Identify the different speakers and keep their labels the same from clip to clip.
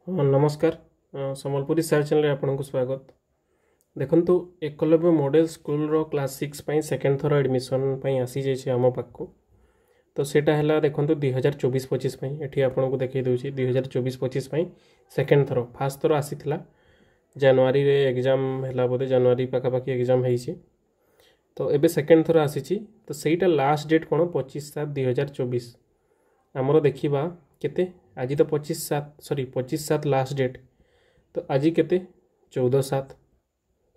Speaker 1: नमस्कार संबलपुरी सार चैनल आपको स्वागत। देखंतु एकलव्य मॉडल स्कूल रो क्लास 6 पई सेकंड थर एडमिशन पई आसी जाइए आम पाखु। तो सेटा है देखंतु 2024-25 पई एठी आपको देखै दउची 2024-25 पई सेकंड थर फास्ट थर आसीथिला जनवरी रे एग्जाम हैला बोधे जनवरी पाखापाखि एग्जाम हेइची। तो एबे सेकंड थर आसीची तो सेटा लास्ट डेट कोन 25/7/2024 आमर देखिबा केते आज तो 25/7 लास्ट डेट। तो आज केते 14/7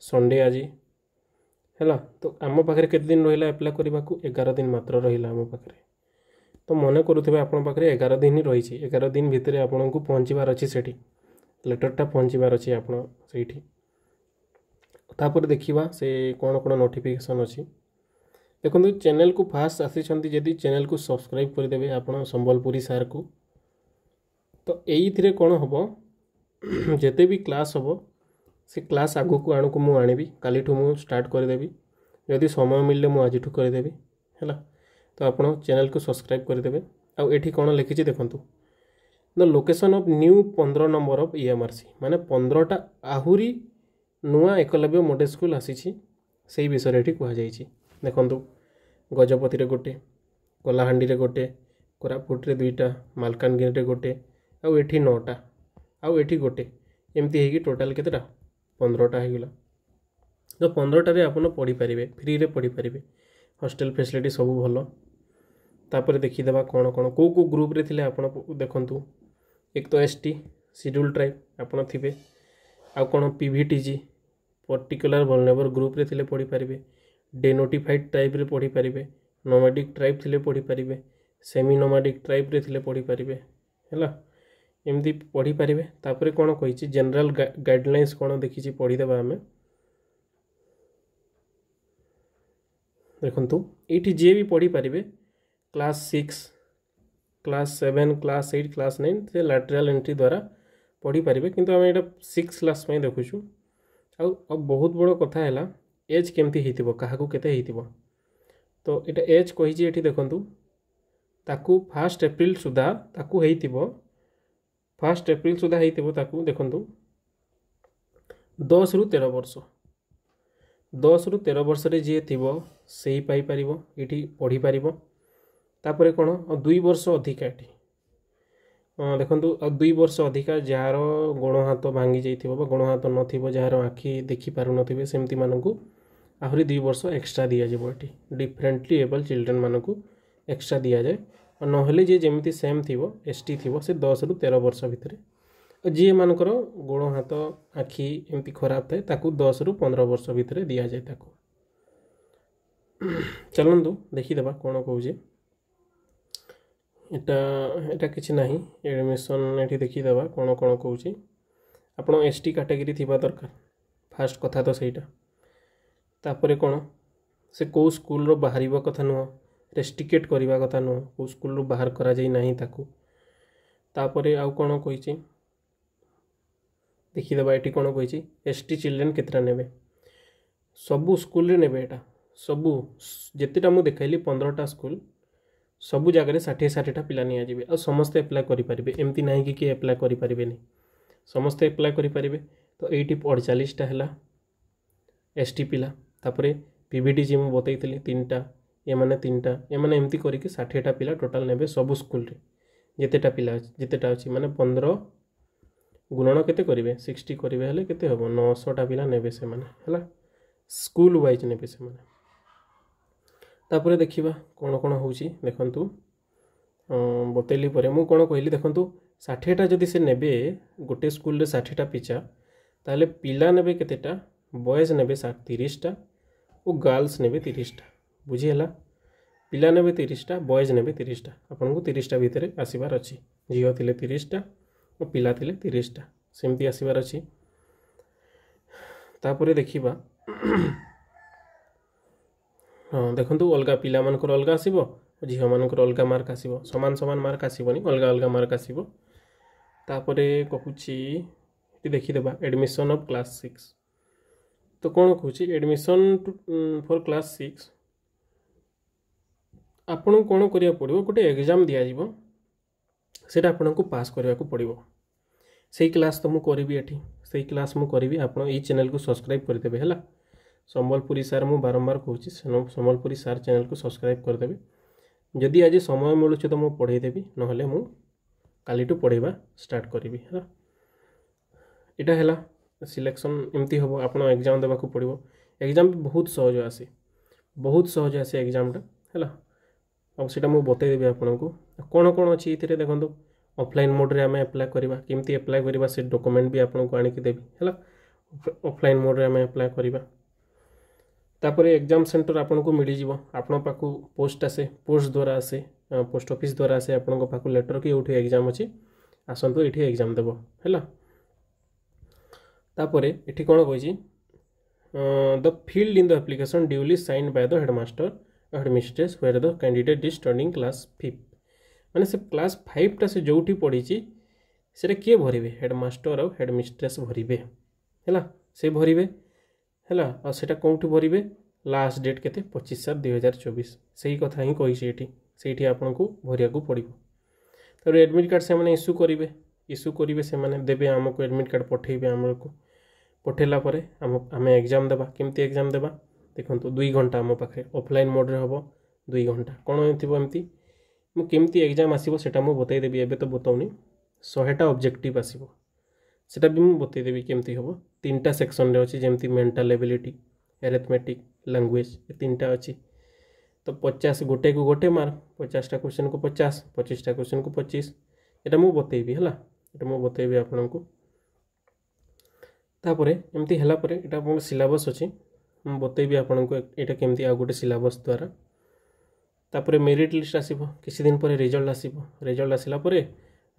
Speaker 1: संडे आज है। तो आम पाखे केते दिन रहा एप्लाय करने को 11 दिन मात्र रहा आम पाखे। तो मन करुवे आप 11 दिन ही रही 11 दिन भितर आपन को पहुँचबार अच्छी से लेटरटा पहुँचबार अच्छी आप देखा से कौन कौन नोटिफिकेशन अच्छी देखो। चैनल को फास्ट आसी जदि चैनल को सब्सक्राइब करदे आप संबलपुरी सार को। तो ये कौन हम जिते भी क्लास हम से क्लास आगू को आणु को मु आनिबी काली मु स्टार्ट करदेवी जदि समय मिलले मु आज करदेवी है। तो आप चैनल को सब्सक्राइब करदे। आउ एठी कौन लिखी देखंतु the location of new 15 number of EMRC माने 15टा आहुरी नुआ एकलव्य मॉडल स्कूल आसी से विषय ये कह देखंतु गजपति रे गोटे, कलाहांडी रे गोटे, कोरापुट रे 2टा, मालकानगिरी रे गोटे, आउ एठी 9टा, आउ एठी गोटे, एमती है कि टोटाल केतेटा 15टा हो गला। तो 15टा रे आपन पढ़ी पारिबे, फ्री रे पढ़ी पारिबे, हॉस्टल फैसिलिटी सब भल। तापर देखिदेबा कौन कौन को ग्रुप रे थिले आपन देखंतु। एक तो ST शेड्यूल ट्राइब आपन थिबे, आउ कौन PVTG पर्टिकुलर वल्नरेबल ग्रुप रे थिले पढ़ी पारिबे, डेनोटिफाइड ट्राइब रे पढ़ी पारिबे, नोमैडिक ट्राइब थिले पढ़ी पारिबे, सेमी नोमैडिक ट्राइब रे थिले पढ़ी पारिबे हैला एमती पढ़ी पारिबे। तापर कौन कही जनरल गाइडलाइंस कौन देखी पढ़ीदेवा आम देखंतु ये जी भी पढ़ी पारिबे क्लास 6, क्लास 7, क्लास 8, क्लास 9 से लैटरल एंट्री द्वारा पढ़ी पारिबे। किंतु आम यहाँ 6 क्लास में देखुचु। आ बहुत बड़ कथा है एज केमती होइतिबो काहाकू केते होइतिबो। तो ये एज कही एठी देखंतु ताकू 1 एप्रिल सुधा ताकू होइतिबो 1 एप्रिल सुधा होइतिबो ताकू देखंतु 10 ରୁ 13 वर्ष 10 ରୁ 13 वर्ष रे जे थिबो सेही पाई परिबो एठी पढ़ी पारिबो। तापरे कोन 2 वर्ष अधिका एठी देखंतु 2 वर्ष अधिका जार गोड़ हाथ भांगी जाइथिबो बा गोड़ हाथ नथिबो जार आखि देखि पारु नथिबे सेमती मानकू आहुरी 2 वर्ष एक्स्ट्रा दिया जेबो एठी डिफरेंटली एबल चिल्ड्रन मानकू एक्स्ट्रा दिया जाए। और नहले जे जेमती सेम थिबो ST थिबो से 10 ରୁ 13 वर्ष भितर जी मानकर गोड़ हाथ आखि एमती खराब थाए ताकू 10 ରୁ 15 वर्ष भितर दिया जाए ताकू। चलंतु देखिदेबा कौन कहूँ एटा किछि नाही एडमिशन एठी देखिदेबा कौन कौन कहूँ आपण ST कैटेगरी थिबा दरकार फास्ट कथा तो सहीटा। तापरे कौन से को स्कूल रो बाहरिबा कथा नुह रेस्ट्रिकेट करवा कथा नुह को स्कूल रो बाहर करा जाई नाही ताकू। तापरे आउ कौन कही देखिदेबा एटी कौन कही ST चिल्ड्रेन केतरा नेबे सबू स्कूल रे नेबे एटा सबू जेतेटा मु देखाइली 15टा स्कूल सबू जगह 60-60टा पिला निया जिवे आ समस्ते अप्लाई करि परिबे एमती नाही कि अप्लाई करि परिबेनी समस्ते अप्लाई करि परिबे। तो एटी 48टा हैला ST पिला। तापरे PVTG मु बतैतली 3टा एमाने 3टा एमाने एमती करके 60टा पिला टोटाल नेबे सबू स्कूल रे जेतेटा पिला जेतेटा अछि माने 15 गुणन केते करिवे 60 करिवे हले केते हबो 900टा पिला नेबे से माने हला स्कूल वाइज नेबे से माने। तापरे देखिबा कौन कौन होउची देखंतु बतैली परे मु कौन कहली देखंतु 60टा जदि से नेबे गोटे स्कूल रे 60टा पिछा ताले पिला नेबे केतेटा बॉयज नेबे 30टा और गर्ल्स नेबे 30टा बुझीला पिला नेबे 30टा बॉयज नेबे 30टा आपन को 30टा भितर आसीबार अछि झियो थिले 30टा और पिला थिले 30टा सेमती आसीबार अछि। तापरे देखिबा हाँ देखंतु अलगा पिला मानकर अलगा आसीबो झियो मानकर अलगा मार्क आसीबो समान समान मार्क आसीबोनी अलगा अलगा मार्क आसीबो। तापरे कहूची देखिदेबा एडमिशन ऑफ क्लास 6 तो कौन कहूँ एडमिशन फॉर क्लास 6 आपन कौन करिया पड़िबो गोटे एग्जाम दिया जिवो सेटा आपन को पास करबा को पड़िबो सेही क्लास तो मु करिवि एठी सेही क्लास मु करिवि आपण एई चैनल को सब्सक्राइब कर देबे हला संबलपुरी सार मु बारंबार कहूची संबलपुरी सार चैनल को सब्सक्राइब कर देबे जदि आज समय मिलू तो मु पढ़ाई देबी नहले मु कालीटू पढ़ाइबा स्टार्ट करिवि हला इटा हला सिलेक्शन एमती हम आपण एग्जाम देवा पड़ो एग्जाम भी बहुत सहज आसे एग्जाम टा है आटा मुझे बतईदेवी आपन को कौन कौन अच्छी ये देखो ऑफलाइन मोड रे आमे अप्लाई करवा केमती अप्लाई करवा से डॉक्यूमेंट भी आपन को आनिक देवी है ऑफलाइन मोड रे आमे अप्लाई करवा तापर एग्जाम सेंटर आपन को मिल जाव आपण पाखु पोस्ट आसे पोस्ट द्वारा आसे पोस्ट ऑफिस द्वारा आसे आपन को पाखु लेटर कि उठी एग्जाम अच्छी आसतु ये एग्जाम देव है तापरे एठी कोन कहछि the field in the application duly signed by the headmaster headmistress where the candidate is studying class 5 माने से क्लास 5 टा से जोठी पढ़ी से किए भरवे हेडमास्टर और हेडमिस्ट्रेस भरवे है से भरवे है और सेटा कौटी भरवे लास्ट डेट केते 25/7/2024 सही कथा ही कही से आपन को भरिया को पड़ो तो एडमिट कार्ड से मैंने इश्यू करेंगे से मैंने देवे आमको एडमिट कार्ड पठेबे आमको पठेला परे आम एग्जाम देबा केमती एग्जाम देबा देखो 2 घंटा आम पाखे ऑफलाइन मोड रे हम 2 घंटा कौन होती मुझे एग्जाम आसो सेटा मुझे बतईदेवी एवं तो बताऊनी 100टा ऑब्जेक्टिव आसो सेटा भी मुझे बतईदेवी केमती हम 3टा सेक्शन रे अच्छी जमती मेंटल एबिलिटी एरिथमेटिक लैंग्वेज ये 3टा अच्छी तो 50 गोटे को गोटे मार्क 50टा क्वेश्चन को 50 25टा क्वेश्चन को 25 एटा मुझे बतईबी है एटा मुझे बतईबी आपन को तापर एमती है यहाँ सिलेबस अच्छी मुझे बतईबी आपन को यहाँ केमती आ गोटे सिलेबस द्वारा तापर मेरिट लिस्ट आसो किसी दिन पर रिजल्ट आसो रिजल्ट आसला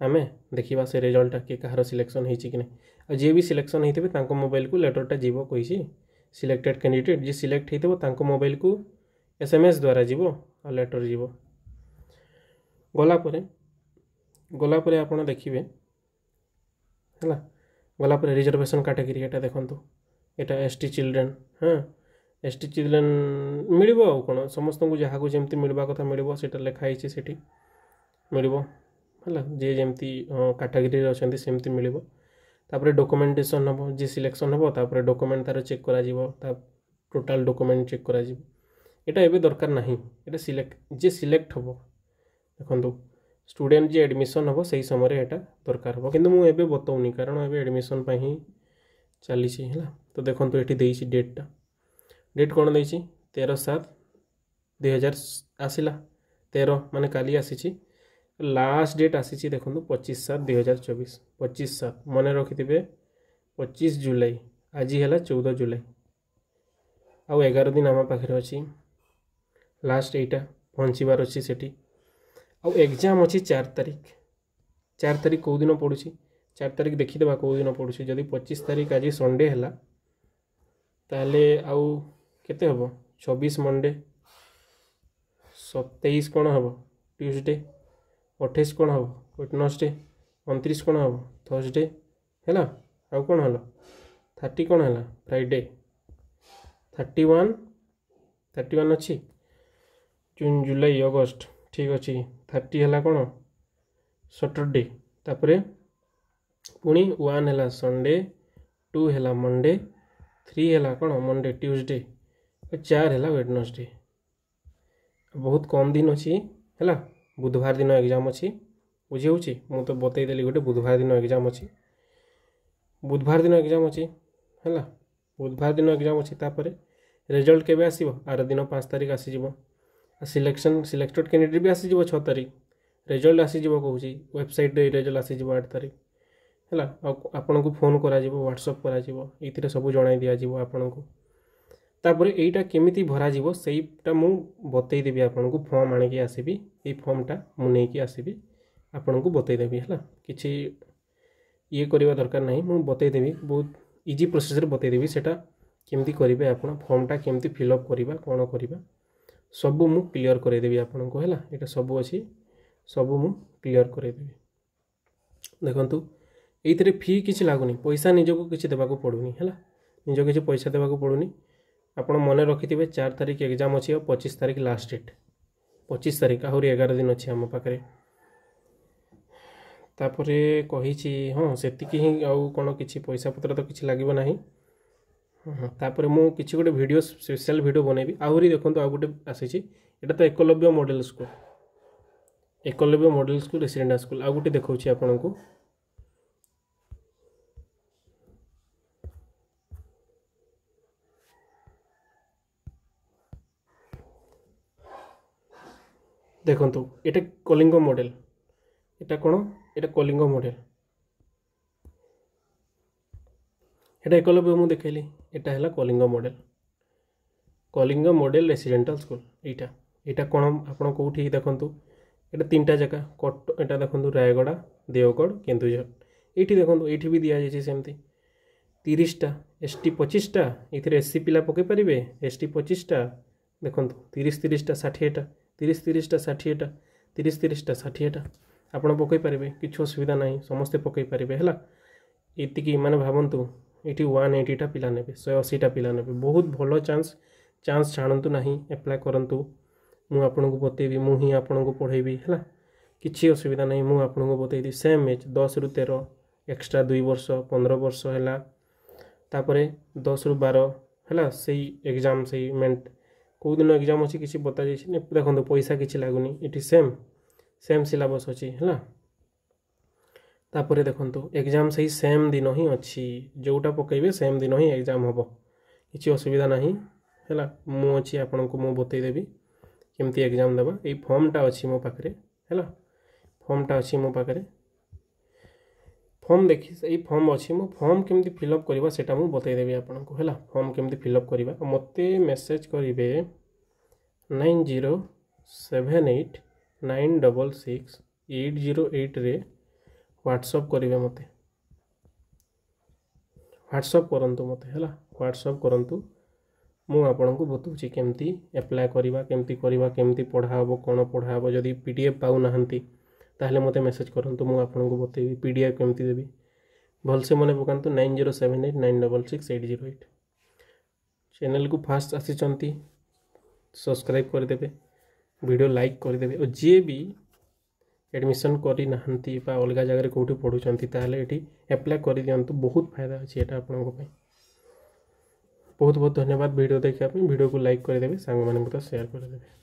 Speaker 1: आम देखा से रिजल्टा किए कहार सिलेक्शन होती कि नहीं जी भी सिलेक्शन होते मोबाइल को लेटरटा जीव कही सिलेक्टेड कैंडिडेट जी सिलेक्ट होता मोबाइल को SMS द्वारा जीव आ लेटर जीव गलापर आपड़ देखिए है गलापर रिजर्वेशन कैटेगरी एटा देखंतु एटा ST चिल्ड्रेन हाँ ST चिल्ड्रेन मिलिबो आ कोन समस्त को जहाँ को जेमती मिलवा कथा मिलिबो सेटा लिखाई सेठी मिलिबो हला जे जेमती कैटेगरी अछंती सेमती मिलिबो तापर डॉक्यूमेंटेशन हम जे सिलेक्शन हम तापर डॉक्यूमेंट तार चेक करा जीवो ता टोटल डॉक्यूमेंट चेक करा जीवो एटा एबे दरकार नाही एटा जे सिलेक्ट हम देखंतु स्टूडेंट जे एडमिशन हम सही समय एटा दरकार हम किंतु मु एबे बताउनी कारण एबे एडमिशन पई ही चली है तो देखो ये देसी डेटा डेट कौन देसी 13/7/2000 आसला 13 माने काली आसी लास्ट डेट आसी देखो 25/7/2024 25/7 मन रखि 25 जुलाई आज है 14 जुलाई आउ 11 दिन आम पाखे अच्छी लास्ट यहीटा पहुँचबार अच्छी सेठी आउ एग्जाम अच्छी 4 तारीख कौ दिन पड़ू 4 तारीख देखीदे कौ दिन पड़ू जदि 25 तारीख आज संडे है ताले आउ केते हम 26 मंडे 27 कौन हम ट्यूसडे 28 कौन हम वेडनेसडे 29 कौन हम थर्सडे है आउ कौन है 30 कौन है फ्राइडे 31 अच्छी जून जुलाई अगस्त ठीक अच्छी 30 है कौन सैटरडे तापर पुणी 1 है संडे 2 है मंडे 3 है कौन मंडे ट्यूसडे 4 है वेडनेसडे बहुत कम दिन अच्छी है बुधवार दिन एग्जाम अच्छी बुझी होची मु तो बतईदेली गोटे बुधवार दिन एग्जाम अच्छी बुधवार दिन एग्जाम अच्छी है बुधवार दिन एग्जाम अच्छी तापर रिजल्ट केबे आसीबो आर दिन 5 तारीख आसीजिवो सिलेक्शन सिलेक्टेड कैंडिडेट भी आसीजिवो 6 तारीख रिजल्ट आसीजिवो कहूची वेबसाइट रे रिजल्ट आसीजिवो 8 तारीख है आपन को फोन करा जिवो व्हाट्सएप करा जिवो इथिरे सब जणाई दिया जिवो आपन को तापर एटा केमिति भरा जिवो सेईटा मु बतई देबी आपन को फॉर्म आने के आसीबी ए फॉर्मटा मु नै के आसीबी आपन को बतई देबी हला किछि ये करबा दरकार नहीं मु बतई देबी बहुत इजी प्रोसेस रे बतई देबी सेटा केमती करिवे आपन फॉर्मटा केमती फिल अप करिबा कोन करिबा सब मु क्लियर करे देबी आपन को हला एटा सब अछि सब मु क्लियर करे देबी देखंतु एइथरे फी किछि लागुनी पैसा निजको किछि देबाको पडुनी हला निजको किछि पैसा देबाको पडुनी आपण मन रखिथिबे 4 तारीख एग्जाम अछि और 25 तारीख लास्ट डेट 25 तारीख आहुरी 11 दिन अछि हम पाखरे तापरे कही हाँ सेतिकी ही आउ कौन किसी पैसा पत्र तो किसी लगे ना। हाँ तापर मु किसी गोटे वीडियो स्पेशल वीडियो बनैबी आहरी देखो आउ गोटे आसी एटा तो Eklavya model school resident school आउ गोटे देखा आपन को देखो एटा कलिंग मॉडल एटा कौन एटा कलिंग मॉडल एटा एकलव्य मु देखली एटा है कलिंग मॉडल रेसिडेंटल स्कूल एटा कौन आपन कोठी देखो एटा तीनटा जगह कट एटा देखो रायगड़ा देवगढ़ केन्दुझर ये देखो ये भी दि जाए सेमती 30टा ST 25टा ये SC पिला पकई पारे ST 25टा देखो 30टा 60टा 30टा 60टा 30टा 60टा आपड़ पकई पारे किसी असुविधा ना समस्ते पकई पारे है ये माने भावतु ये 180टा पिला ने 180टा पिला ने बहुत भल चांस छाड़ू ना एप्लाय करूँ मु आपन को बतेबी मु ही आपन को पढ़ेबी है किसी असुविधा नहीं मु आपन को बतेदी सेम एज 10 ରୁ 13 एक्स्ट्रा 2 वर्ष 15 वर्ष है तापरे 10 ରୁ 12 है से एग्जाम से मेंट कौ दिन एग्जाम अच्छी किसी बता जाए देखो पैसा किसी लगुनि ये सेम सिलेबस अच्छी है तापरे देखो एग्जाम से सेम दिन ही अच्छी जोटा पकईबे सेम दिन ही एग्जाम हम किसी असुविधा ना है मु अच्छी आपन को मु बतईदेवी केमती एग्जाम देवा ये फॉर्मटा अच्छी मो पाखे है फॉर्मटा अच्छी मो पाखे फॉर्म देखी ये फॉर्म अच्छी मो फॉर्म केमती फिलअप करवा सेटा मु बतईदेवी आपन को है फॉर्म केमती फिलअप करवा मते मेसेज करेंगे 9078966808 रे व्हाट्सअप करेंगे मते व्हाट्सअप करंतु मते है व्हाट्सअप करंतु मु आपन को बताऊँगी केमती एप्लाय करवा केमती पढ़ाब कौन पढ़ाब जदि PDF पाऊ नाहंती ताहले मते मेसेज करंतु मु आपन को बतेबी PDF केमती देबी भलसे मने पकांतु 9078966808 चैनल को फास्ट आसीचंती सब्सक्राइब करदेवे वीडियो लाइक करदेवे और जी भी एडमिशन करी नाहंती बा अलग जगह कौटी पढ़ुचंती ताहले एठी एप्लाय करि दियंतु बहुत फायदा अछि एटा आपन को पई बहुत बहुत धन्यवाद वीडियो देखा वीडियो को लाइक करदेवे सांग माने शेयर करदेवे।